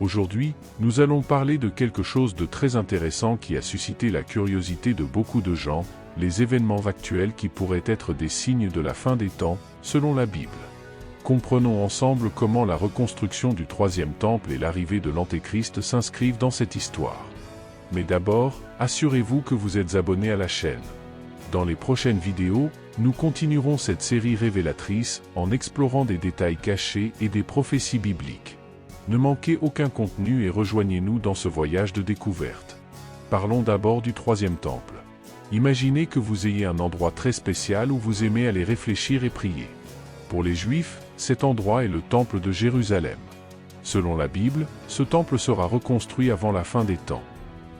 Aujourd'hui, nous allons parler de quelque chose de très intéressant qui a suscité la curiosité de beaucoup de gens, les événements actuels qui pourraient être des signes de la fin des temps, selon la Bible. Comprenons ensemble comment la reconstruction du troisième temple et l'arrivée de l'Antéchrist s'inscrivent dans cette histoire. Mais d'abord, assurez-vous que vous êtes abonné à la chaîne. Dans les prochaines vidéos, nous continuerons cette série révélatrice en explorant des détails cachés et des prophéties bibliques. Ne manquez aucun contenu et rejoignez-nous dans ce voyage de découverte. Parlons d'abord du troisième temple. Imaginez que vous ayez un endroit très spécial où vous aimez aller réfléchir et prier. Pour les Juifs, cet endroit est le temple de Jérusalem. Selon la Bible, ce temple sera reconstruit avant la fin des temps.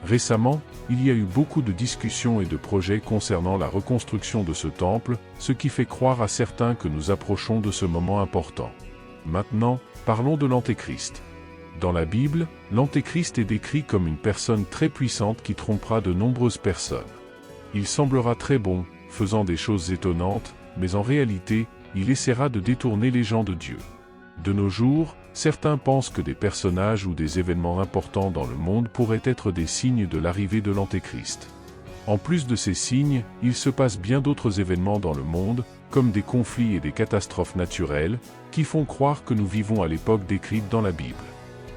Récemment, il y a eu beaucoup de discussions et de projets concernant la reconstruction de ce temple, ce qui fait croire à certains que nous approchons de ce moment important. Maintenant, parlons de l'Antéchrist. Dans la Bible, l'Antéchrist est décrit comme une personne très puissante qui trompera de nombreuses personnes. Il semblera très bon, faisant des choses étonnantes, mais en réalité, il essaiera de détourner les gens de Dieu. De nos jours, certains pensent que des personnages ou des événements importants dans le monde pourraient être des signes de l'arrivée de l'Antéchrist. En plus de ces signes, il se passe bien d'autres événements dans le monde, comme des conflits et des catastrophes naturelles, qui font croire que nous vivons à l'époque décrite dans la Bible.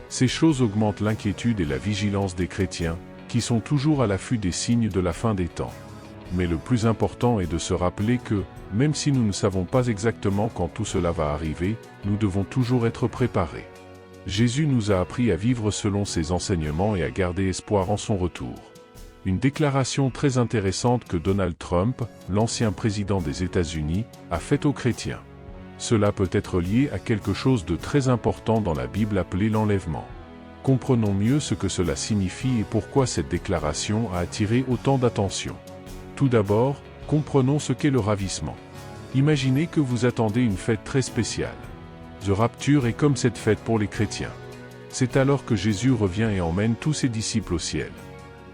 Ces choses augmentent l'inquiétude et la vigilance des chrétiens, qui sont toujours à l'affût des signes de la fin des temps. Mais le plus important est de se rappeler que, même si nous ne savons pas exactement quand tout cela va arriver, nous devons toujours être préparés. Jésus nous a appris à vivre selon ses enseignements et à garder espoir en son retour. Une déclaration très intéressante que Donald Trump, l'ancien président des États-Unis, a faite aux chrétiens. Cela peut être lié à quelque chose de très important dans la Bible appelé l'enlèvement. Comprenons mieux ce que cela signifie et pourquoi cette déclaration a attiré autant d'attention. Tout d'abord, comprenons ce qu'est le ravissement. Imaginez que vous attendez une fête très spéciale. The Rapture est comme cette fête pour les chrétiens. C'est alors que Jésus revient et emmène tous ses disciples au ciel.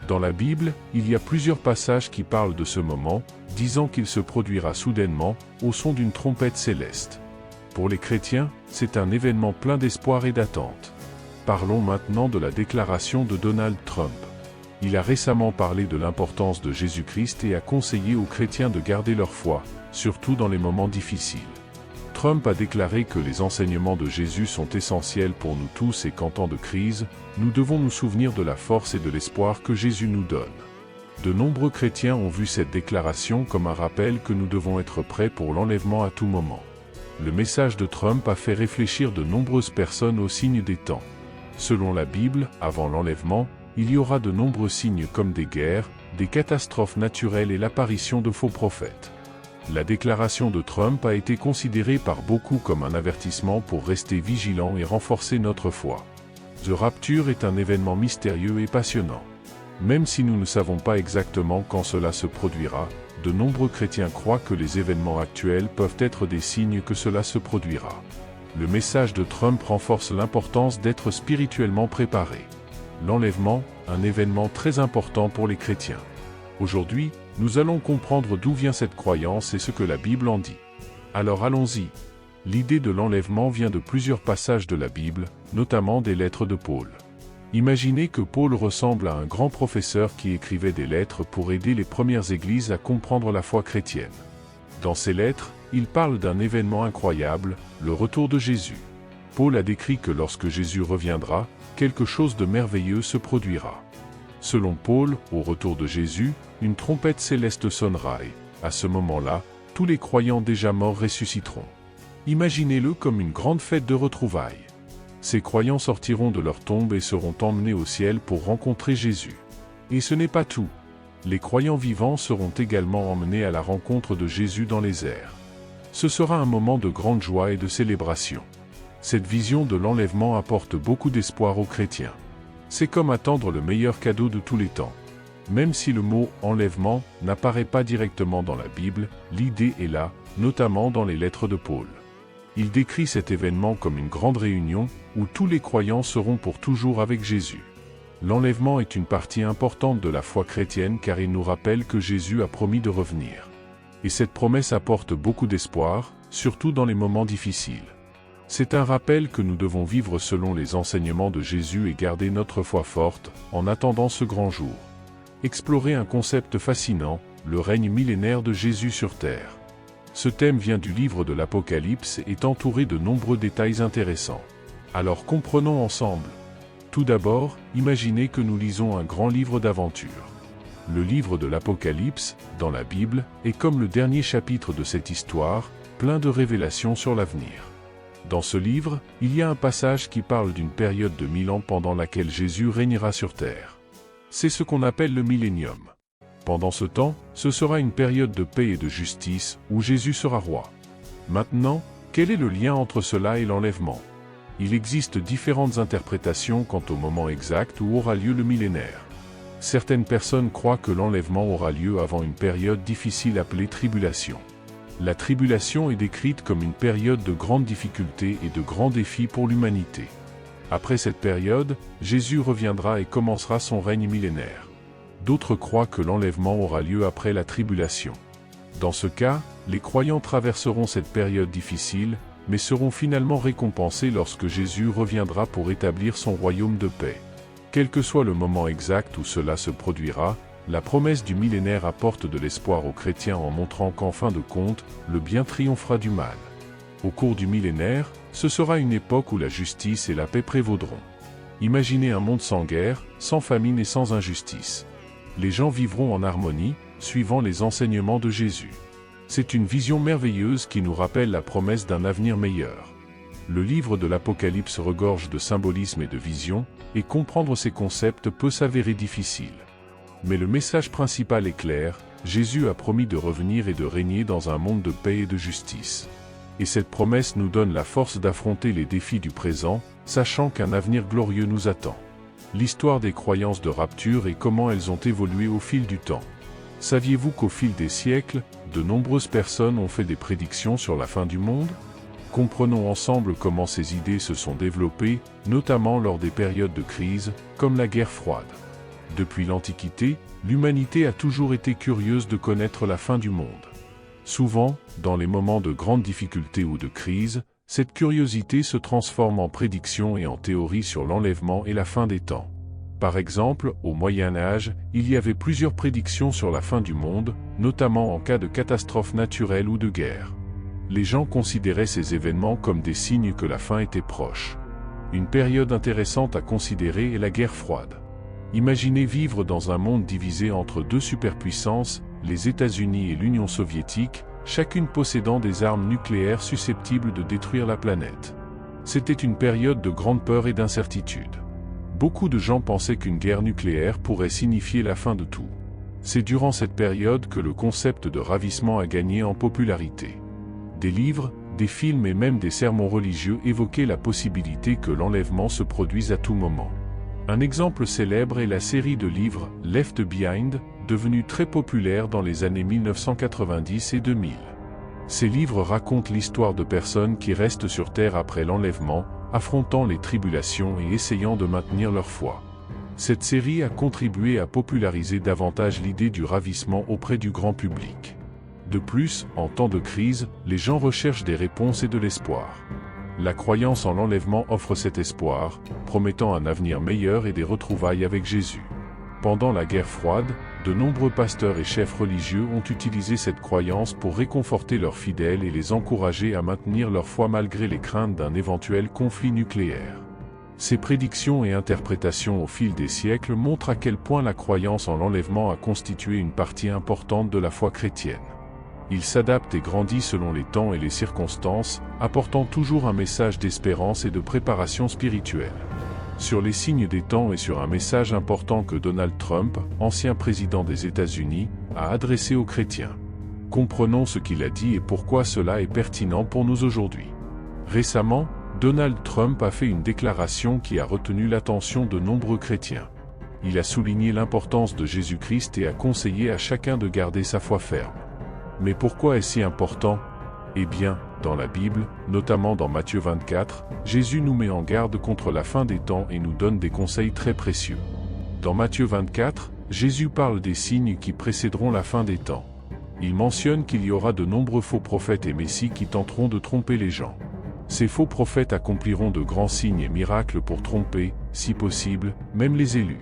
Dans la Bible, il y a plusieurs passages qui parlent de ce moment, disant qu'il se produira soudainement, au son d'une trompette céleste. Pour les chrétiens, c'est un événement plein d'espoir et d'attente. Parlons maintenant de la déclaration de Donald Trump. Il a récemment parlé de l'importance de Jésus-Christ et a conseillé aux chrétiens de garder leur foi, surtout dans les moments difficiles. Trump a déclaré que les enseignements de Jésus sont essentiels pour nous tous et qu'en temps de crise, nous devons nous souvenir de la force et de l'espoir que Jésus nous donne. De nombreux chrétiens ont vu cette déclaration comme un rappel que nous devons être prêts pour l'enlèvement à tout moment. Le message de Trump a fait réfléchir de nombreuses personnes aux signes des temps. Selon la Bible, avant l'enlèvement, il y aura de nombreux signes comme des guerres, des catastrophes naturelles et l'apparition de faux prophètes. La déclaration de Trump a été considérée par beaucoup comme un avertissement pour rester vigilant et renforcer notre foi. The Rapture est un événement mystérieux et passionnant. Même si nous ne savons pas exactement quand cela se produira, de nombreux chrétiens croient que les événements actuels peuvent être des signes que cela se produira. Le message de Trump renforce l'importance d'être spirituellement préparé. L'enlèvement, un événement très important pour les chrétiens. Aujourd'hui, nous allons comprendre d'où vient cette croyance et ce que la Bible en dit. Alors allons-y. L'idée de l'enlèvement vient de plusieurs passages de la Bible, notamment des lettres de Paul. Imaginez que Paul ressemble à un grand professeur qui écrivait des lettres pour aider les premières églises à comprendre la foi chrétienne. Dans ces lettres, il parle d'un événement incroyable, le retour de Jésus. Paul a décrit que lorsque Jésus reviendra, quelque chose de merveilleux se produira. Selon Paul, au retour de Jésus, une trompette céleste sonnera et, à ce moment-là, tous les croyants déjà morts ressusciteront. Imaginez-le comme une grande fête de retrouvailles. Ces croyants sortiront de leur tombe et seront emmenés au ciel pour rencontrer Jésus. Et ce n'est pas tout. Les croyants vivants seront également emmenés à la rencontre de Jésus dans les airs. Ce sera un moment de grande joie et de célébration. Cette vision de l'enlèvement apporte beaucoup d'espoir aux chrétiens. C'est comme attendre le meilleur cadeau de tous les temps. Même si le mot « enlèvement » n'apparaît pas directement dans la Bible, l'idée est là, notamment dans les lettres de Paul. Il décrit cet événement comme une grande réunion, où tous les croyants seront pour toujours avec Jésus. L'enlèvement est une partie importante de la foi chrétienne car il nous rappelle que Jésus a promis de revenir. Et cette promesse apporte beaucoup d'espoir, surtout dans les moments difficiles. C'est un rappel que nous devons vivre selon les enseignements de Jésus et garder notre foi forte, en attendant ce grand jour. Explorer un concept fascinant, le règne millénaire de Jésus sur terre. Ce thème vient du livre de l'Apocalypse et est entouré de nombreux détails intéressants. Alors comprenons ensemble. Tout d'abord, imaginez que nous lisons un grand livre d'aventure. Le livre de l'Apocalypse, dans la Bible, est comme le dernier chapitre de cette histoire, plein de révélations sur l'avenir. Dans ce livre, il y a un passage qui parle d'une période de 1000 ans pendant laquelle Jésus régnera sur terre. C'est ce qu'on appelle le millénium. Pendant ce temps, ce sera une période de paix et de justice, où Jésus sera roi. Maintenant, quel est le lien entre cela et l'enlèvement ? Il existe différentes interprétations quant au moment exact où aura lieu le millénaire. Certaines personnes croient que l'enlèvement aura lieu avant une période difficile appelée tribulation. La tribulation est décrite comme une période de grandes difficultés et de grands défis pour l'humanité. Après cette période, Jésus reviendra et commencera son règne millénaire. D'autres croient que l'enlèvement aura lieu après la tribulation. Dans ce cas, les croyants traverseront cette période difficile, mais seront finalement récompensés lorsque Jésus reviendra pour établir son royaume de paix. Quel que soit le moment exact où cela se produira, la promesse du millénaire apporte de l'espoir aux chrétiens en montrant qu'en fin de compte, le bien triomphera du mal. Au cours du millénaire, ce sera une époque où la justice et la paix prévaudront. Imaginez un monde sans guerre, sans famine et sans injustice. Les gens vivront en harmonie, suivant les enseignements de Jésus. C'est une vision merveilleuse qui nous rappelle la promesse d'un avenir meilleur. Le livre de l'Apocalypse regorge de symbolisme et de visions, et comprendre ces concepts peut s'avérer difficile. Mais le message principal est clair, Jésus a promis de revenir et de régner dans un monde de paix et de justice. Et cette promesse nous donne la force d'affronter les défis du présent, sachant qu'un avenir glorieux nous attend. L'histoire des croyances de rapture et comment elles ont évolué au fil du temps. Saviez-vous qu'au fil des siècles, de nombreuses personnes ont fait des prédictions sur la fin du monde ? Comprenons ensemble comment ces idées se sont développées, notamment lors des périodes de crise, comme la guerre froide. Depuis l'Antiquité, l'humanité a toujours été curieuse de connaître la fin du monde. Souvent, dans les moments de grandes difficultés ou de crise, cette curiosité se transforme en prédiction et en théorie sur l'enlèvement et la fin des temps. Par exemple, au Moyen Âge, il y avait plusieurs prédictions sur la fin du monde, notamment en cas de catastrophe naturelle ou de guerre. Les gens considéraient ces événements comme des signes que la fin était proche. Une période intéressante à considérer est la guerre froide. Imaginez vivre dans un monde divisé entre deux superpuissances, les États-Unis et l'Union soviétique, chacune possédant des armes nucléaires susceptibles de détruire la planète. C'était une période de grande peur et d'incertitude. Beaucoup de gens pensaient qu'une guerre nucléaire pourrait signifier la fin de tout. C'est durant cette période que le concept de ravissement a gagné en popularité. Des livres, des films et même des sermons religieux évoquaient la possibilité que l'enlèvement se produise à tout moment. Un exemple célèbre est la série de livres « Left Behind », devenue très populaire dans les années 1990 et 2000. Ces livres racontent l'histoire de personnes qui restent sur Terre après l'enlèvement, affrontant les tribulations et essayant de maintenir leur foi. Cette série a contribué à populariser davantage l'idée du ravissement auprès du grand public. De plus, en temps de crise, les gens recherchent des réponses et de l'espoir. La croyance en l'enlèvement offre cet espoir, promettant un avenir meilleur et des retrouvailles avec Jésus. Pendant la guerre froide, de nombreux pasteurs et chefs religieux ont utilisé cette croyance pour réconforter leurs fidèles et les encourager à maintenir leur foi malgré les craintes d'un éventuel conflit nucléaire. Ces prédictions et interprétations au fil des siècles montrent à quel point la croyance en l'enlèvement a constitué une partie importante de la foi chrétienne. Il s'adapte et grandit selon les temps et les circonstances, apportant toujours un message d'espérance et de préparation spirituelle. Sur les signes des temps et sur un message important que Donald Trump, ancien président des États-Unis, a adressé aux chrétiens. Comprenons ce qu'il a dit et pourquoi cela est pertinent pour nous aujourd'hui. Récemment, Donald Trump a fait une déclaration qui a retenu l'attention de nombreux chrétiens. Il a souligné l'importance de Jésus-Christ et a conseillé à chacun de garder sa foi ferme. Mais pourquoi est-ce si important ? Eh bien, dans la Bible, notamment dans Matthieu 24, Jésus nous met en garde contre la fin des temps et nous donne des conseils très précieux. Dans Matthieu 24, Jésus parle des signes qui précéderont la fin des temps. Il mentionne qu'il y aura de nombreux faux prophètes et messies qui tenteront de tromper les gens. Ces faux prophètes accompliront de grands signes et miracles pour tromper, si possible, même les élus.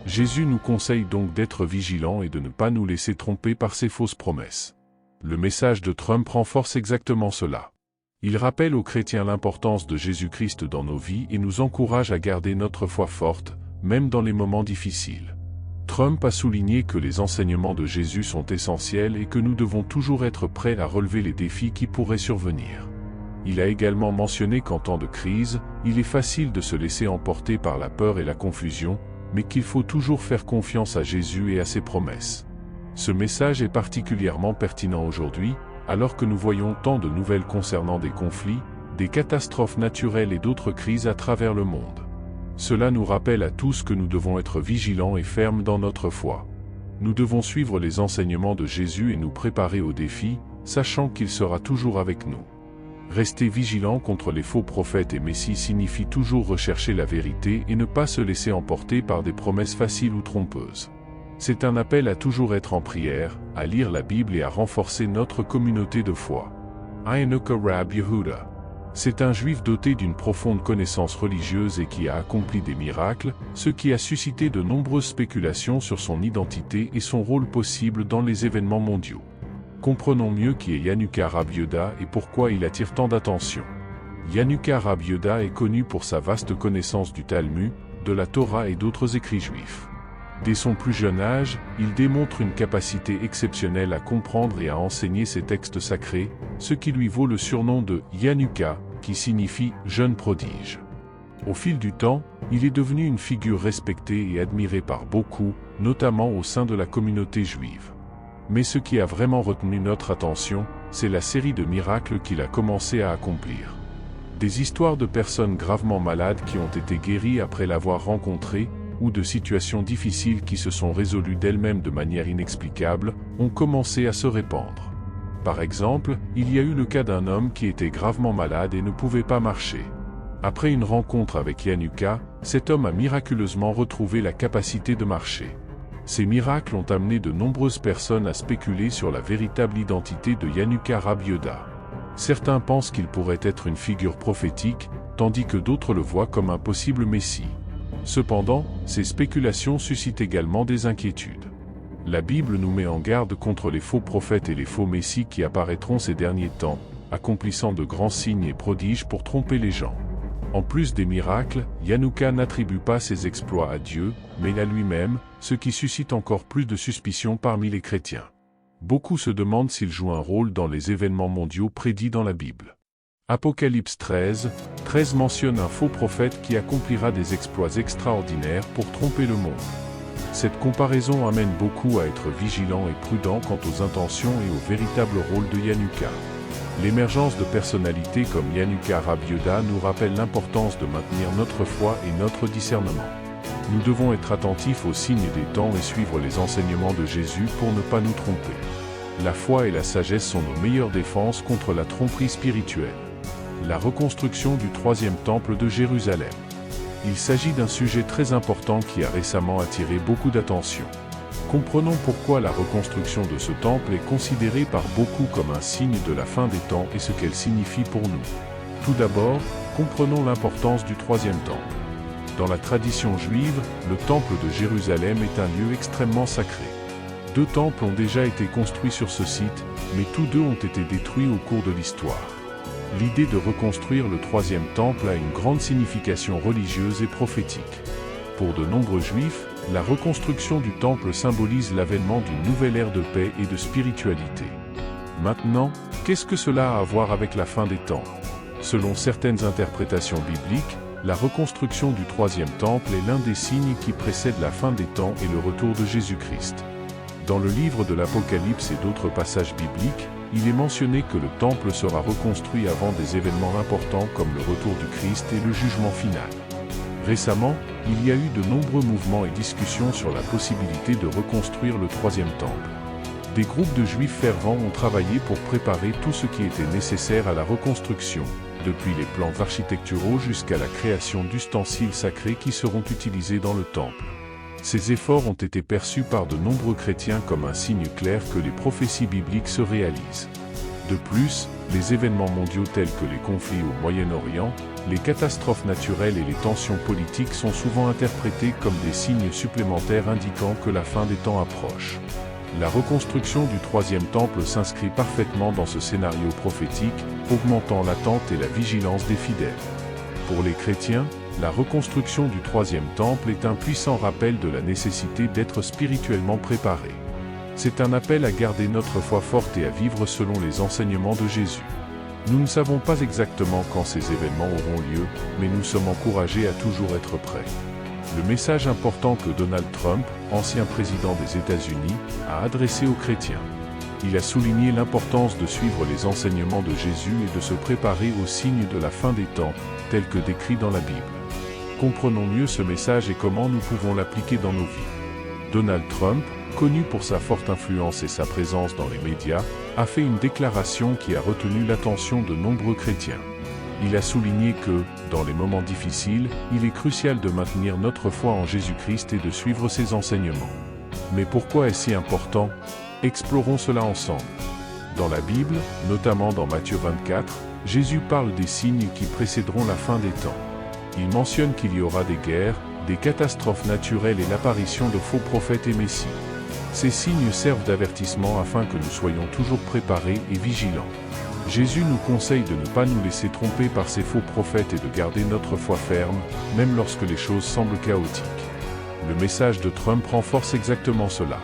Jésus nous conseille donc d'être vigilants et de ne pas nous laisser tromper par ces fausses promesses. Le message de Trump renforce exactement cela. Il rappelle aux chrétiens l'importance de Jésus-Christ dans nos vies et nous encourage à garder notre foi forte, même dans les moments difficiles. Trump a souligné que les enseignements de Jésus sont essentiels et que nous devons toujours être prêts à relever les défis qui pourraient survenir. Il a également mentionné qu'en temps de crise, il est facile de se laisser emporter par la peur et la confusion, mais qu'il faut toujours faire confiance à Jésus et à ses promesses. Ce message est particulièrement pertinent aujourd'hui, alors que nous voyons tant de nouvelles concernant des conflits, des catastrophes naturelles et d'autres crises à travers le monde. Cela nous rappelle à tous que nous devons être vigilants et fermes dans notre foi. Nous devons suivre les enseignements de Jésus et nous préparer aux défis, sachant qu'il sera toujours avec nous. Rester vigilant contre les faux prophètes et messies signifie toujours rechercher la vérité et ne pas se laisser emporter par des promesses faciles ou trompeuses. C'est un appel à toujours être en prière, à lire la Bible et à renforcer notre communauté de foi. Hanukkah Rab Yehuda. C'est un juif doté d'une profonde connaissance religieuse et qui a accompli des miracles, ce qui a suscité de nombreuses spéculations sur son identité et son rôle possible dans les événements mondiaux. Comprenons mieux qui est Hanukkah Rab Yehuda et pourquoi il attire tant d'attention. Hanukkah Rab Yehuda est connu pour sa vaste connaissance du Talmud, de la Torah et d'autres écrits juifs. Dès son plus jeune âge, il démontre une capacité exceptionnelle à comprendre et à enseigner ces textes sacrés, ce qui lui vaut le surnom de Hanukkah, qui signifie « jeune prodige ». Au fil du temps, il est devenu une figure respectée et admirée par beaucoup, notamment au sein de la communauté juive. Mais ce qui a vraiment retenu notre attention, c'est la série de miracles qu'il a commencé à accomplir. Des histoires de personnes gravement malades qui ont été guéries après l'avoir rencontré, ou de situations difficiles qui se sont résolues d'elles-mêmes de manière inexplicable, ont commencé à se répandre. Par exemple, il y a eu le cas d'un homme qui était gravement malade et ne pouvait pas marcher. Après une rencontre avec Hanukkah, cet homme a miraculeusement retrouvé la capacité de marcher. Ces miracles ont amené de nombreuses personnes à spéculer sur la véritable identité de Hanukkah Rab Yehuda. Certains pensent qu'il pourrait être une figure prophétique, tandis que d'autres le voient comme un possible messie. Cependant, ces spéculations suscitent également des inquiétudes. La Bible nous met en garde contre les faux prophètes et les faux messies qui apparaîtront ces derniers temps, accomplissant de grands signes et prodiges pour tromper les gens. En plus des miracles, Hanukkah n'attribue pas ses exploits à Dieu, mais à lui-même, ce qui suscite encore plus de suspicions parmi les chrétiens. Beaucoup se demandent s'il joue un rôle dans les événements mondiaux prédits dans la Bible. Apocalypse 13 mentionne un faux prophète qui accomplira des exploits extraordinaires pour tromper le monde. Cette comparaison amène beaucoup à être vigilants et prudents quant aux intentions et au véritable rôle de Hanukkah. L'émergence de personnalités comme Hanukkah Rab Yehuda nous rappelle l'importance de maintenir notre foi et notre discernement. Nous devons être attentifs aux signes des temps et suivre les enseignements de Jésus pour ne pas nous tromper. La foi et la sagesse sont nos meilleures défenses contre la tromperie spirituelle. La reconstruction du troisième temple de Jérusalem. Il s'agit d'un sujet très important qui a récemment attiré beaucoup d'attention. Comprenons pourquoi la reconstruction de ce temple est considérée par beaucoup comme un signe de la fin des temps et ce qu'elle signifie pour nous. Tout d'abord, comprenons l'importance du troisième temple. Dans la tradition juive, le temple de Jérusalem est un lieu extrêmement sacré. 2 temples ont déjà été construits sur ce site, mais tous 2 ont été détruits au cours de l'histoire. L'idée de reconstruire le troisième temple a une grande signification religieuse et prophétique. Pour de nombreux juifs, la reconstruction du temple symbolise l'avènement d'une nouvelle ère de paix et de spiritualité. Maintenant, qu'est-ce que cela a à voir avec la fin des temps? Selon certaines interprétations bibliques, la reconstruction du troisième temple est l'un des signes qui précèdent la fin des temps et le retour de Jésus-Christ. Dans le livre de l'Apocalypse et d'autres passages bibliques, il est mentionné que le temple sera reconstruit avant des événements importants comme le retour du Christ et le jugement final. Récemment, il y a eu de nombreux mouvements et discussions sur la possibilité de reconstruire le troisième temple. Des groupes de juifs fervents ont travaillé pour préparer tout ce qui était nécessaire à la reconstruction, depuis les plans architecturaux jusqu'à la création d'ustensiles sacrés qui seront utilisés dans le temple. Ces efforts ont été perçus par de nombreux chrétiens comme un signe clair que les prophéties bibliques se réalisent. De plus, les événements mondiaux tels que les conflits au Moyen-Orient, les catastrophes naturelles et les tensions politiques sont souvent interprétés comme des signes supplémentaires indiquant que la fin des temps approche. La reconstruction du troisième temple s'inscrit parfaitement dans ce scénario prophétique, augmentant l'attente et la vigilance des fidèles. Pour les chrétiens, la reconstruction du troisième temple est un puissant rappel de la nécessité d'être spirituellement préparé. C'est un appel à garder notre foi forte et à vivre selon les enseignements de Jésus. Nous ne savons pas exactement quand ces événements auront lieu, mais nous sommes encouragés à toujours être prêts. Le message important que Donald Trump, ancien président des États-Unis, a adressé aux chrétiens. Il a souligné l'importance de suivre les enseignements de Jésus et de se préparer aux signes de la fin des temps, tels que décrits dans la Bible. Comprenons mieux ce message et comment nous pouvons l'appliquer dans nos vies. Donald Trump, connu pour sa forte influence et sa présence dans les médias, a fait une déclaration qui a retenu l'attention de nombreux chrétiens. Il a souligné que, dans les moments difficiles, il est crucial de maintenir notre foi en Jésus-Christ et de suivre ses enseignements. Mais pourquoi est-ce si important? Explorons cela ensemble. Dans la Bible, notamment dans Matthieu 24, Jésus parle des signes qui précéderont la fin des temps. Il mentionne qu'il y aura des guerres, des catastrophes naturelles et l'apparition de faux prophètes et messies. Ces signes servent d'avertissement afin que nous soyons toujours préparés et vigilants. Jésus nous conseille de ne pas nous laisser tromper par ces faux prophètes et de garder notre foi ferme, même lorsque les choses semblent chaotiques. Le message de Trump renforce exactement cela.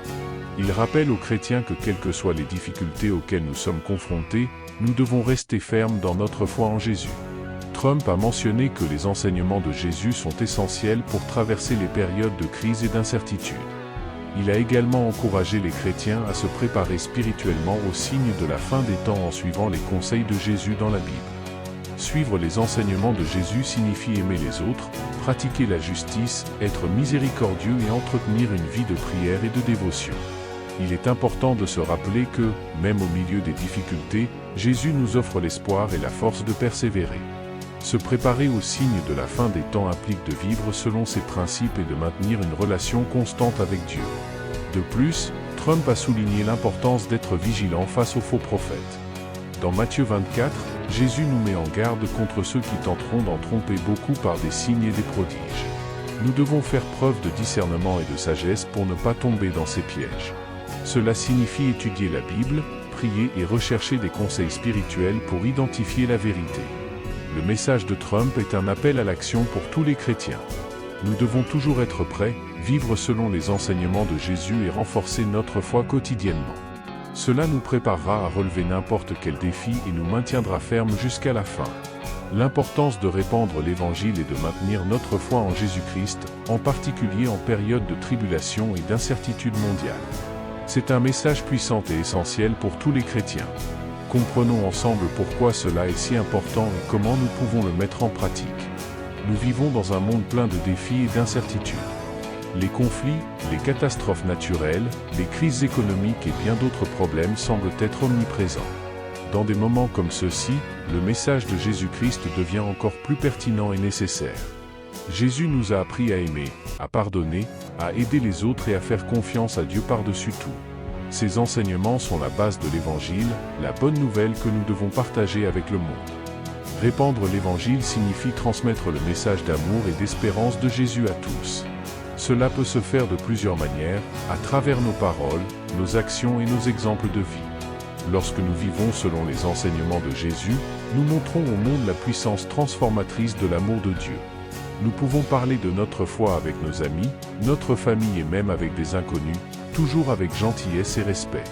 Il rappelle aux chrétiens que quelles que soient les difficultés auxquelles nous sommes confrontés, nous devons rester fermes dans notre foi en Jésus. Trump a mentionné que les enseignements de Jésus sont essentiels pour traverser les périodes de crise et d'incertitude. Il a également encouragé les chrétiens à se préparer spirituellement aux signes de la fin des temps en suivant les conseils de Jésus dans la Bible. Suivre les enseignements de Jésus signifie aimer les autres, pratiquer la justice, être miséricordieux et entretenir une vie de prière et de dévotion. Il est important de se rappeler que, même au milieu des difficultés, Jésus nous offre l'espoir et la force de persévérer. Se préparer aux signes de la fin des temps implique de vivre selon ses principes et de maintenir une relation constante avec Dieu. De plus, Trump a souligné l'importance d'être vigilant face aux faux prophètes. Dans Matthieu 24, Jésus nous met en garde contre ceux qui tenteront d'en tromper beaucoup par des signes et des prodiges. Nous devons faire preuve de discernement et de sagesse pour ne pas tomber dans ces pièges. Cela signifie étudier la Bible, prier et rechercher des conseils spirituels pour identifier la vérité. Le message de Trump est un appel à l'action pour tous les chrétiens. Nous devons toujours être prêts, vivre selon les enseignements de Jésus et renforcer notre foi quotidiennement. Cela nous préparera à relever n'importe quel défi et nous maintiendra fermes jusqu'à la fin. L'importance de répandre l'Évangile et de maintenir notre foi en Jésus-Christ, en particulier en période de tribulation et d'incertitude mondiale. C'est un message puissant et essentiel pour tous les chrétiens. Comprenons ensemble pourquoi cela est si important et comment nous pouvons le mettre en pratique. Nous vivons dans un monde plein de défis et d'incertitudes. Les conflits, les catastrophes naturelles, les crises économiques et bien d'autres problèmes semblent être omniprésents. Dans des moments comme ceux-ci, le message de Jésus-Christ devient encore plus pertinent et nécessaire. Jésus nous a appris à aimer, à pardonner, à aider les autres et à faire confiance à Dieu par-dessus tout. Ces enseignements sont la base de l'Évangile, la bonne nouvelle que nous devons partager avec le monde. Répandre l'Évangile signifie transmettre le message d'amour et d'espérance de Jésus à tous. Cela peut se faire de plusieurs manières, à travers nos paroles, nos actions et nos exemples de vie. Lorsque nous vivons selon les enseignements de Jésus, nous montrons au monde la puissance transformatrice de l'amour de Dieu. Nous pouvons parler de notre foi avec nos amis, notre famille et même avec des inconnus, toujours avec gentillesse et respect.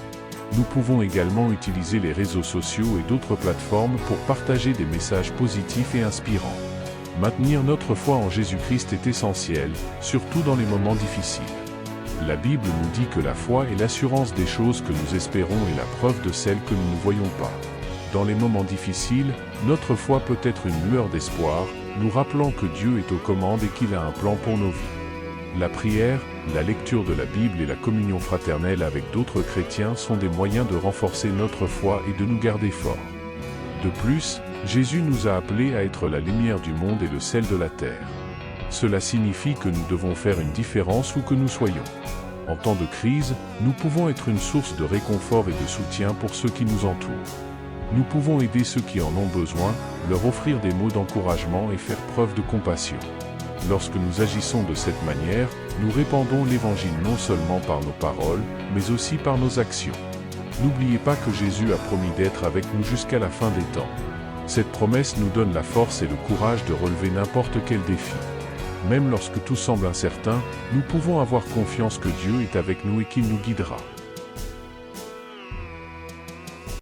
Nous pouvons également utiliser les réseaux sociaux et d'autres plateformes pour partager des messages positifs et inspirants. Maintenir notre foi en Jésus-Christ est essentiel, surtout dans les moments difficiles. La Bible nous dit que la foi est l'assurance des choses que nous espérons et la preuve de celles que nous ne voyons pas. Dans les moments difficiles, notre foi peut être une lueur d'espoir, nous rappelant que Dieu est aux commandes et qu'il a un plan pour nos vies. La prière, la lecture de la Bible et la communion fraternelle avec d'autres chrétiens sont des moyens de renforcer notre foi et de nous garder forts. De plus, Jésus nous a appelés à être la lumière du monde et le sel de la terre. Cela signifie que nous devons faire une différence où que nous soyons. En temps de crise, nous pouvons être une source de réconfort et de soutien pour ceux qui nous entourent. Nous pouvons aider ceux qui en ont besoin, leur offrir des mots d'encouragement et faire preuve de compassion. Lorsque nous agissons de cette manière, nous répandons l'Évangile non seulement par nos paroles, mais aussi par nos actions. N'oubliez pas que Jésus a promis d'être avec nous jusqu'à la fin des temps. Cette promesse nous donne la force et le courage de relever n'importe quel défi. Même lorsque tout semble incertain, nous pouvons avoir confiance que Dieu est avec nous et qu'il nous guidera.